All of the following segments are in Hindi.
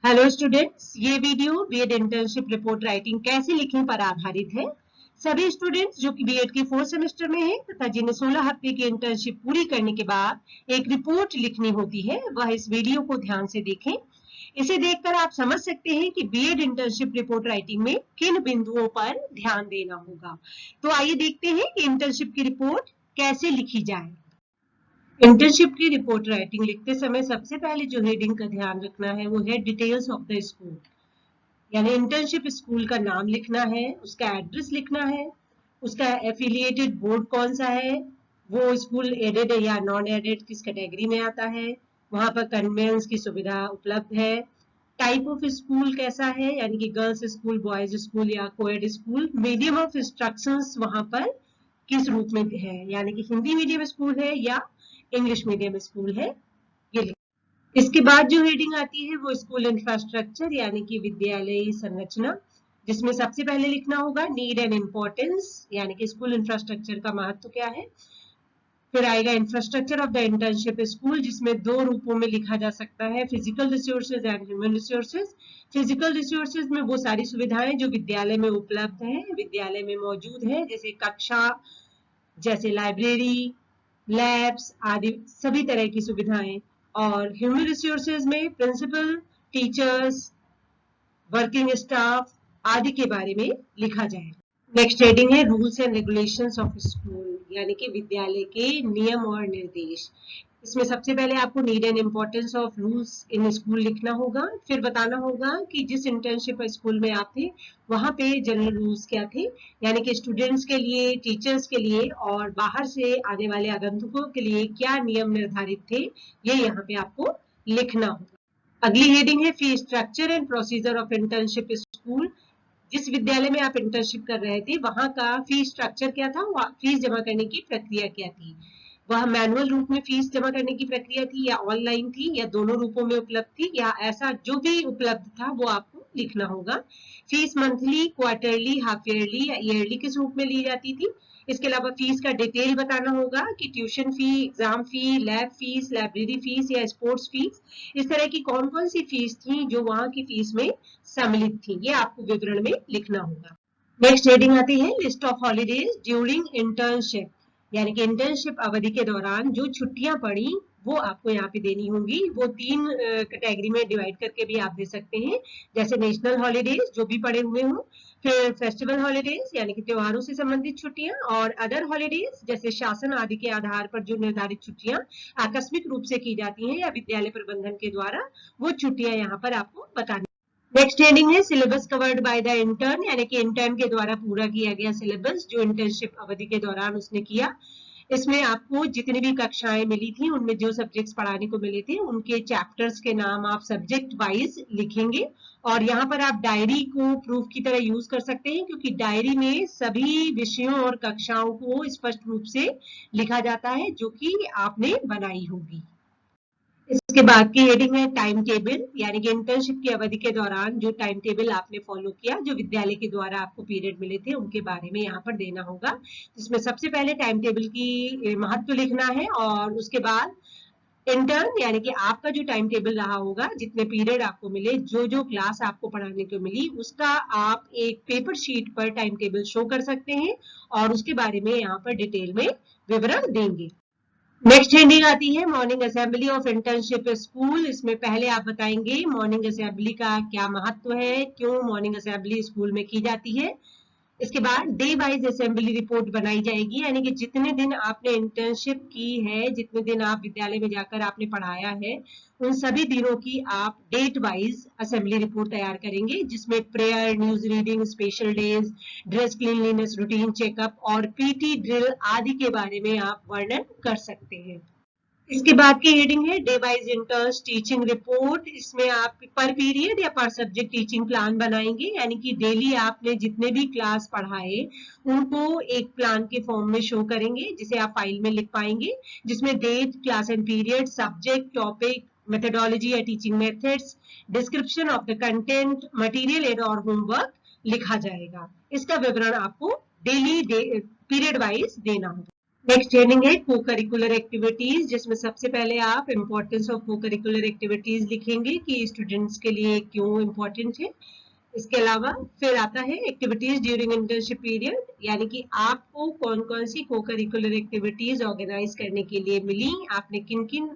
हेलो स्टूडेंट्स, ये video BEd internship report writing कैसे लिखें पर आधारित है। सभी स्टूडेंट्स जो कि बीएड के 4th सेमेस्टर में हैं तथा जिन्हें 16 हफ्ते की इंटर्नशिप पूरी करने के बाद एक रिपोर्ट लिखनी होती है, वह इस वीडियो को ध्यान से देखें। इसे देखकर आप समझ सकते हैं कि बीएड इंटर्नशिप रिपोर्ट राइटिंग में किन बिंदुओं पर ध्यान देना होगा। तो आइए देखते हैं कि इंटर्नशिप की रिपोर्ट कैसे लिखी जाए। इंटर्नशिप की रिपोर्ट राइटिंग लिखते समय सबसे पहले जो हेडिंग का ध्यान रखना है वो है डिटेल्स ऑफ द स्कूल, यानी इंटर्नशिप स्कूल का नाम लिखना है, उसका एड्रेस लिखना है, उसका एफिलिएटेड बोर्ड कौन सा है, वो स्कूल एडेड है या नॉन एडेड, किस कैटेगरी में आता है, वहां पर कन्वेंस की सुविधा उपलब्ध है, टाइप ऑफ स्कूल कैसा है, यानी कि गर्ल्स स्कूल, बॉयज स्कूल या coed school, medium of instructions वहां पर किस रूप में है, यानी कि हिंदी मीडियम स्कूल है या इंग्लिश मीडियम स्कूल है, ये लिख। इसके बाद जो हेडिंग आती है वो स्कूल इंफ्रास्ट्रक्चर, यानी कि विद्यालय संरचना, जिसमें सबसे पहले लिखना होगा नीड एंड इम्पोर्टेंस, यानी कि स्कूल इंफ्रास्ट्रक्चर का महत्व क्या है। फिर आएगा infrastructure of the internship school, जिसमें दो रूपों में लिखा जा सकता है, physical resources and human resources. Physical resources में वो सारी सुविधाएं जो विद्यालय में उपलब्ध है, विद्यालय में मौजूद है, जैसे कक्षा, जैसे लाइब्रेरी, लैब्स आदि सभी तरह की सुविधाएं। और ह्यूमन रिसोर्सेज में प्रिंसिपल, टीचर्स, वर्किंग स्टाफ आदि के बारे में लिखा जाए। नेक्स्ट हेडिंग है rules and regulations of school, यानी कि विद्यालय के नियम और निर्देश। इसमें सबसे पहले आपको need and importance of rules in school लिखना होगा, फिर बताना होगा कि जिस इंटर्नशिप स्कूल में आप थे वहां पे जनरल रूल्स क्या थे, यानी कि स्टूडेंट्स के लिए, टीचर्स के लिए और बाहर से आने वाले आगंतुकों के लिए क्या नियम निर्धारित थे, ये यहाँ पे आपको लिखना होगा। अगली हेडिंग है fee structure and procedure of internship school. जिस विद्यालय में आप इंटर्नशिप कर रहे थे वहां का फी स्ट्रक्चर क्या था, फीस जमा करने की प्रक्रिया क्या थी, वह मैनुअल रूप में फीस जमा करने की प्रक्रिया थी या ऑनलाइन थी या दोनों रूपों में उपलब्ध थी, या ऐसा जो भी उपलब्ध था वो आपको लिखना होगा। Fees monthly, quarterly, half yearly या ईयरली किस रूप में ली जाती थी। इसके अलावा फीस का डिटेल बताना होगा कि ट्यूशन फी, एग्जाम फी, लैब फीस, लाइब्रेरी फीस या स्पोर्ट्स फीस, इस तरह की कौन कौन सी फीस थी जो वहां की फीस में सम्मिलित थी, ये आपको विवरण में लिखना होगा। नेक्स्ट हेडिंग आती है list of holidays during internship, यानी कि इंटर्नशिप अवधि के दौरान जो छुट्टियां पड़ी वो आपको यहाँ पे देनी होंगी। वो 3 कैटेगरी में डिवाइड करके भी आप दे सकते हैं, जैसे नेशनल हॉलीडेज जो भी पड़े हुए हों, फिर फेस्टिवल हॉलीडेज यानी कि त्योहारों से संबंधित छुट्टियां, और अदर हॉलीडेज जैसे शासन आदि के आधार पर जो निर्धारित छुट्टियां आकस्मिक रूप से की जाती हैं या विद्यालय प्रबंधन के द्वारा, वो छुट्टियां यहाँ पर आपको बतानी। नेक्स्ट हेडिंग है syllabus covered by the intern, यानी कि इंटर्न के द्वारा पूरा किया गया सिलेबस जो इंटर्नशिप अवधि के दौरान उसने किया। इसमें आपको जितनी भी कक्षाएं मिली थी उनमें जो सब्जेक्ट्स पढ़ाने को मिले थे उनके चैप्टर्स के नाम आप सब्जेक्ट वाइज लिखेंगे, और यहाँ पर आप डायरी को प्रूफ की तरह यूज कर सकते हैं, क्योंकि डायरी में सभी विषयों और कक्षाओं को स्पष्ट रूप से लिखा जाता है जो कि आपने बनाई होगी। इसके बाद की हेडिंग है टाइम टेबल, यानी कि इंटर्नशिप की अवधि के दौरान जो टाइम टेबल आपने फॉलो किया, जो विद्यालय के द्वारा आपको पीरियड मिले थे उनके बारे में यहाँ पर देना होगा। जिसमें सबसे पहले टाइम टेबल की महत्व लिखना है, और उसके बाद इंटर्न यानी कि आपका जो टाइम टेबल रहा होगा, जितने पीरियड आपको मिले, जो जो क्लास आपको पढ़ाने को मिली, उसका आप एक पेपर शीट पर टाइम टेबल शो कर सकते हैं और उसके बारे में यहाँ पर डिटेल में विवरण देंगे। नेक्स्ट हेडिंग आती है morning assembly of internship school. इसमें पहले आप बताएंगे मॉर्निंग असेंबली का क्या महत्व है, क्यों मॉर्निंग असेंबली स्कूल में की जाती है। इसके बाद डे वाइज असेंबली रिपोर्ट बनाई जाएगी, यानी कि जितने दिन आपने इंटर्नशिप की है, जितने दिन आप विद्यालय में जाकर आपने पढ़ाया है, उन सभी दिनों की आप डेट वाइज असेंबली रिपोर्ट तैयार करेंगे, जिसमें prayer, news reading, special days, dress cleanliness, routine checkup और पीटी ड्रिल आदि के बारे में आप वर्णन कर सकते हैं। इसके बाद की हेडिंग है day wise interns teaching report. इसमें आप पर पीरियड या पर सब्जेक्ट टीचिंग प्लान बनाएंगे, यानी कि डेली आपने जितने भी क्लास पढ़ाए उनको एक प्लान के फॉर्म में शो करेंगे, जिसे आप फाइल में लिख पाएंगे, जिसमें date, class and period, subject, topic, methodology या teaching methods, description of the content, material aid और होमवर्क लिखा जाएगा। इसका विवरण आपको डेली पीरियड वाइज देना होगा। नेक्स्ट हेडिंग है को करिकुलर एक्टिविटीज, जिसमें सबसे पहले आप इम्पोर्टेंस ऑफ को करिकुलर एक्टिविटीज लिखेंगे कि स्टूडेंट्स के लिए क्यों इम्पोर्टेंट है। इसके अलावा फिर आता है एक्टिविटीज ड्यूरिंग इंटर्नशिप पीरियड, यानी कि आपको कौन कौन सी को करिकुलर एक्टिविटीज ऑर्गेनाइज करने के लिए मिली, आपने किन किन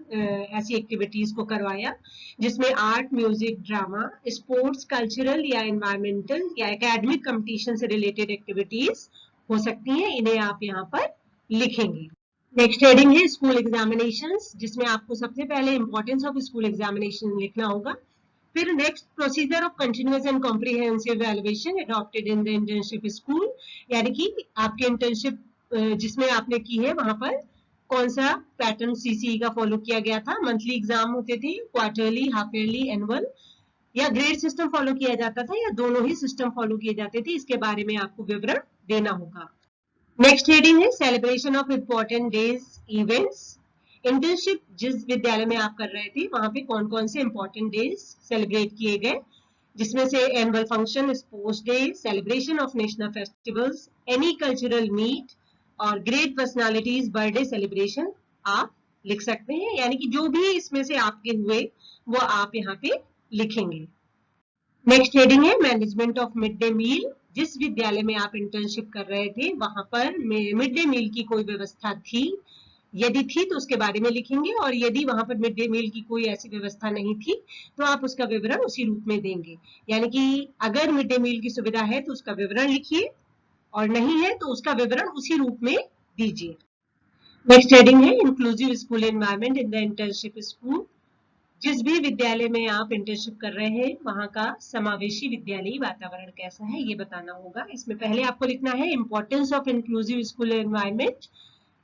ऐसी एक्टिविटीज को करवाया जिसमें art, music, drama, sports, cultural या एनवायरमेंटल या एकेडमिक कंपटीशन से रिलेटेड एक्टिविटीज हो सकती हैं, इन्हें आप यहाँ पर लिखेंगे। नेक्स्ट हेडिंग है स्कूल एग्जामिनेशंस, जिसमें आपको सबसे पहले इंपॉर्टेंस ऑफ स्कूल एग्जामिनेशन लिखना होगा। फिर next procedure of continuous and comprehensive evaluation adopted in the internship school, यानी कि आपके इंटर्नशिप जिसमें आपने की है वहां पर कौन सा पैटर्न सीसीई का फॉलो किया गया था। मंथली एग्जाम होते थे, क्वार्टरली, हाफ ईयरली, एनुअल, या ग्रेड सिस्टम फॉलो किया जाता था, या दोनों ही सिस्टम फॉलो किए जाते थे, इसके बारे में आपको विवरण देना होगा। नेक्स्ट हेडिंग है celebration of important days events. Internship जिस विद्यालय में आप कर रहे थे वहां पे कौन कौन से इम्पोर्टेंट डेज सेलिब्रेट किए गए, जिसमें से annual function, sports day, celebration of national festivals, any cultural meet और ग्रेट पर्सनालिटीज बर्थडे सेलिब्रेशन आप लिख सकते हैं, यानी कि जो भी इसमें से आपके हुए वो आप यहाँ पे लिखेंगे। नेक्स्ट हेडिंग है management of mid day meal. जिस विद्यालय में आप इंटर्नशिप कर रहे थे वहां पर मिड डे मील की कोई व्यवस्था थी, यदि थी तो उसके बारे में लिखेंगे, और यदि वहां पर मिड डे मील की कोई ऐसी व्यवस्था नहीं थी तो आप उसका विवरण उसी रूप में देंगे, यानी कि अगर मिड डे मील की सुविधा है तो उसका विवरण लिखिए, और नहीं है तो उसका विवरण उसी रूप में दीजिए। नेक्स्ट हेडिंग है inclusive school environment in the internship school. जिस भी विद्यालय में आप इंटर्नशिप कर रहे हैं वहां का समावेशी विद्यालयी वातावरण कैसा है ये बताना होगा। इसमें पहले आपको लिखना है importance of inclusive school environment,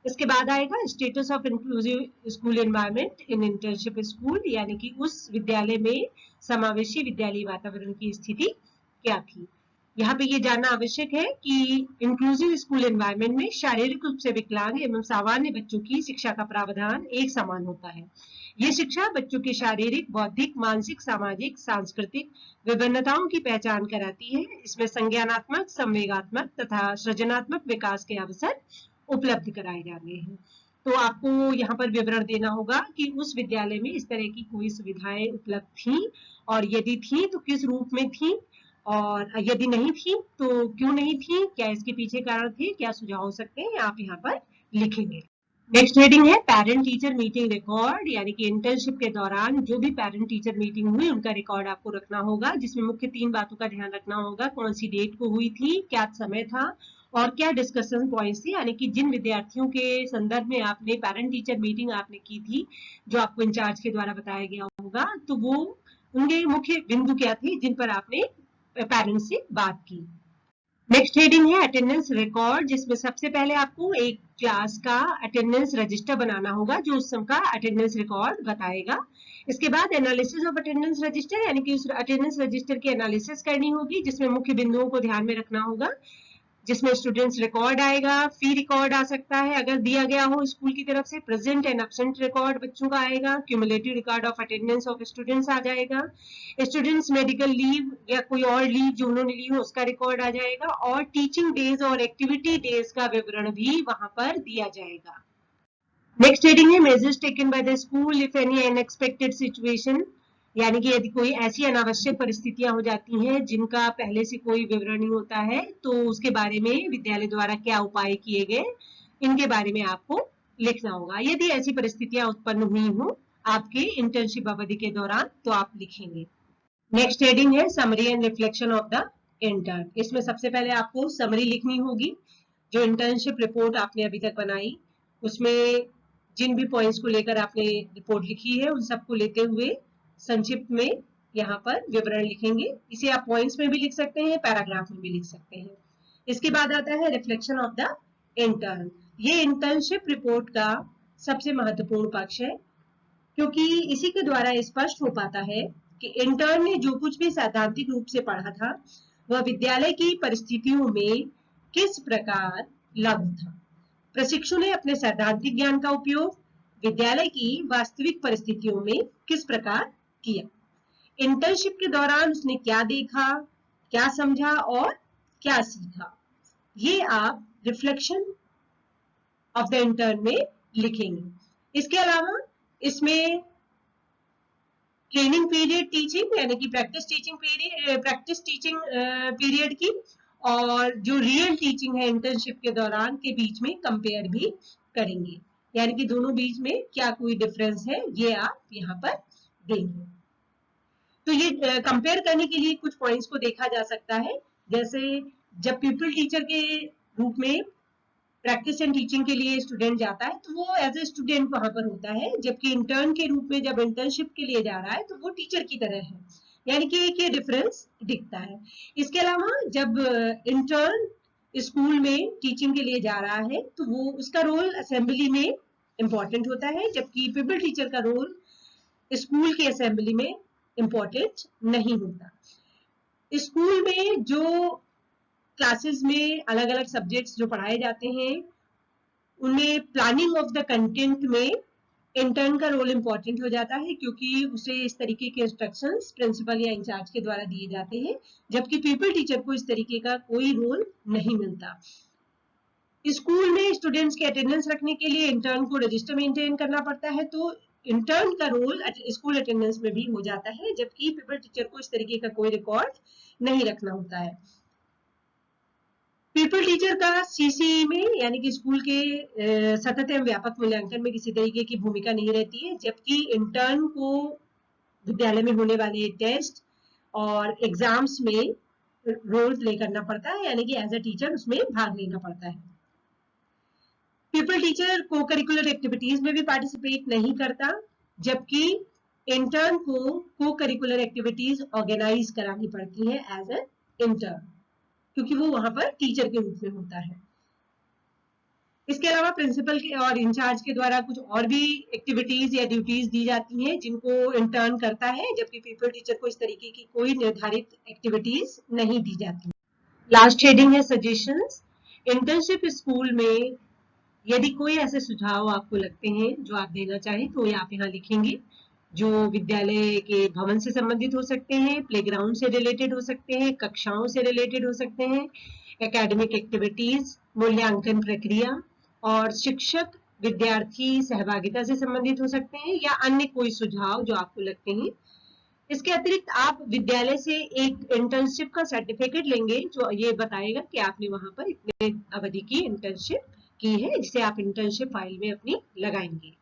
इसके बाद आएगा status of inclusive school environment in internship school, यानी कि उस विद्यालय में समावेशी विद्यालयी वातावरण की स्थिति क्या थी। यहाँ पे ये जानना आवश्यक है कि इंक्लूसिव स्कूल एनवायरनमेंट में शारीरिक रूप से विकलांग एवं सामान्य बच्चों की शिक्षा का प्रावधान एक समान होता है। ये शिक्षा बच्चों की शारीरिक, बौद्धिक, मानसिक, सामाजिक, सांस्कृतिक विभिन्नताओं की पहचान कराती है। इसमें संज्ञानात्मक, संवेगात्मक तथा सृजनात्मक विकास के अवसर उपलब्ध कराए जाते हैं। तो आपको यहाँ पर विवरण देना होगा कि उस विद्यालय में इस तरह की कोई सुविधाएं उपलब्ध थी, और यदि थी तो किस रूप में थी, और यदि नहीं थी तो क्यों नहीं थी, क्या इसके पीछे कारण थे, क्या सुझाव हो सकते हैं, आप यहाँ पर लिखेंगे। नेक्स्ट हेडिंग है पेरेंट टीचर मीटिंग रिकॉर्ड, यानी कि इंटर्नशिप के दौरान जो भी पेरेंट टीचर मीटिंग हुई उनका रिकॉर्ड आपको रखना होगा, जिसमें मुख्य 3 बातों का ध्यान रखना होगा। कौन सी डेट को हुई थी, क्या समय था, और क्या डिस्कशन पॉइंट्स थे, यानी कि जिन विद्यार्थियों के संदर्भ में आपने पेरेंट टीचर मीटिंग आपने की थी जो आपको इंचार्ज के द्वारा बताया गया होगा, तो वो उनके मुख्य बिंदु क्या थे जिन पर आपने पेरेंट्स से बात की। नेक्स्ट हेडिंग है अटेंडेंस रिकॉर्ड, जिसमें सबसे पहले आपको एक क्लास का अटेंडेंस रजिस्टर बनाना होगा जो उस समय का अटेंडेंस रिकॉर्ड बताएगा। इसके बाद एनालिसिस ऑफ अटेंडेंस रजिस्टर, यानी कि उस अटेंडेंस रजिस्टर की एनालिसिस करनी होगी, जिसमें मुख्य बिंदुओं को ध्यान में रखना होगा, जिसमें स्टूडेंट्स रिकॉर्ड आएगा, फी रिकॉर्ड आ सकता है अगर दिया गया हो स्कूल की तरफ से, प्रेजेंट एंड एब्सेंट रिकॉर्ड बच्चों का आएगा, cumulative record of attendance of students आ जाएगा, स्टूडेंट्स मेडिकल लीव या कोई और लीव जो उन्होंने ली हो उसका रिकॉर्ड आ जाएगा, और टीचिंग डेज और एक्टिविटी डेज का विवरण भी वहां पर दिया जाएगा। नेक्स्ट हेडिंग है measures taken by the school if any unexpected situation, यानी कि यदि कोई ऐसी अनावश्यक परिस्थितियां हो जाती हैं जिनका पहले से कोई विवरण नहीं होता है तो उसके बारे में विद्यालय द्वारा क्या उपाय किए गए, इनके बारे में आपको लिखना होगा। यदि ऐसी परिस्थितियां उत्पन्न हुई हो आपके इंटर्नशिप अवधि के दौरान तो आप लिखेंगे। नेक्स्ट हेडिंग है summary and reflection of the intern. इसमें सबसे पहले आपको समरी लिखनी होगी, जो इंटर्नशिप रिपोर्ट आपने अभी तक बनाई उसमें जिन भी पॉइंट्स को लेकर आपने रिपोर्ट लिखी है उन सबको लेते हुए संक्षिप्त में यहाँ पर विवरण लिखेंगे। इसे आप पॉइंट्स में भी लिख सकते हैं, पैराग्राफ में भी लिख सकते हैं। इसके बाद आता है रिफ्लेक्शन ऑफ द इंटर्न। ये इंटर्नशिप रिपोर्ट का सबसे महत्वपूर्ण पक्ष है, क्योंकि इसी के द्वारा स्पष्ट हो पाता है कि इंटर्न ने जो कुछ भी सैद्धांतिक रूप से पढ़ा था वह विद्यालय की परिस्थितियों में किस प्रकार लागू था। प्रशिक्षु ने अपने सैद्धांतिक ज्ञान का उपयोग विद्यालय की वास्तविक परिस्थितियों में किस प्रकार किया। इंटर्नशिप के दौरान उसने क्या देखा, क्या समझा और क्या सीखा। ये आप रिफ्लेक्शन ऑफ द इंटर्न में लिखेंगे। इसके अलावा इसमें ट्रेनिंग पीरियड टीचिंग यानी कि प्रैक्टिस टीचिंग पीरियड की और जो रियल टीचिंग है इंटर्नशिप के दौरान के बीच में कंपेयर भी करेंगे, यानी कि दोनों बीच में क्या कोई डिफरेंस है ये आप यहाँ पर देंगे। तो ये कंपेयर करने के लिए कुछ पॉइंट्स को देखा जा सकता है, जैसे जब पीपल टीचर के रूप में प्रैक्टिस एंड टीचिंग के लिए स्टूडेंट जाता है तो वो एज ए स्टूडेंट वहां पर होता है, जबकि इंटर्न के रूप में जब इंटर्नशिप के लिए जा रहा है तो वो टीचर की तरह है, यानी कि एक ये डिफरेंस दिखता है। इसके अलावा जब इंटर्न स्कूल में टीचिंग के लिए जा रहा है तो वो उसका रोल असेंबली में इंपॉर्टेंट होता है, जबकि पीपल टीचर का रोल स्कूल की असेंबली में इंपॉर्टेंट नहीं होता। स्कूल में जो क्लासेस में अलग अलग सब्जेक्ट्स जो पढ़ाए जाते हैं उनमें प्लानिंग ऑफ द कंटेंट में इंटर्न का रोल इंपॉर्टेंट हो जाता है, क्योंकि उसे इस तरीके के इंस्ट्रक्शंस प्रिंसिपल या इंचार्ज के द्वारा दिए जाते हैं, जबकि पीपल टीचर को इस तरीके का कोई रोल नहीं मिलता। स्कूल में स्टूडेंट्स के अटेंडेंस रखने के लिए इंटर्न को रजिस्टर मेंटेन करना पड़ता है, तो इंटर्न का रोल स्कूल अटेंडेंस में भी हो जाता है, जबकि पीपल टीचर को इस तरीके का कोई रिकॉर्ड नहीं रखना होता है। पीपल टीचर का सीसीई में यानी कि स्कूल के सतत एवं व्यापक मूल्यांकन में किसी तरीके की भूमिका नहीं रहती है, जबकि इंटर्न को विद्यालय में होने वाले टेस्ट और एग्जाम्स में रोल प्ले करना पड़ता है, यानी कि एज अ टीचर उसमें भाग लेना पड़ता है। पीपल टीचर को करिकुलर एक्टिविटीज में भी पार्टिसिपेट नहीं करता, जबकि इंटर्न को करिकुलर एक्टिविटीज ऑर्गेनाइज करानी पड़ती है एज अ इंटर्न, क्योंकि वो वहां पर टीचर के रूप में होता है। इसके अलावा प्रिंसिपल के और इंचार्ज के द्वारा कुछ और भी एक्टिविटीज या ड्यूटीज दी जाती हैं जिनको इंटर्न करता है, जबकि पीपल टीचर को इस तरीके की कोई निर्धारित एक्टिविटीज नहीं दी जाती। लास्ट हेडिंग है सजेशंस। इंटर्नशिप स्कूल में यदि कोई ऐसे सुझाव आपको लगते हैं जो आप देना चाहें तो ये आप यहाँ लिखेंगे, जो विद्यालय के भवन से संबंधित हो सकते हैं, प्लेग्राउंड से रिलेटेड हो सकते हैं, कक्षाओं से रिलेटेड हो सकते हैं, एकेडमिक एक्टिविटीज, मूल्यांकन प्रक्रिया और शिक्षक विद्यार्थी सहभागिता से संबंधित हो सकते हैं, या अन्य कोई सुझाव जो आपको लगते हैं। इसके अतिरिक्त आप विद्यालय से एक इंटर्नशिप का सर्टिफिकेट लेंगे जो ये बताएगा कि आपने वहां पर इतने अवधि की इंटर्नशिप की है, जिसे आप इंटर्नशिप फाइल में अपनी लगाएंगे।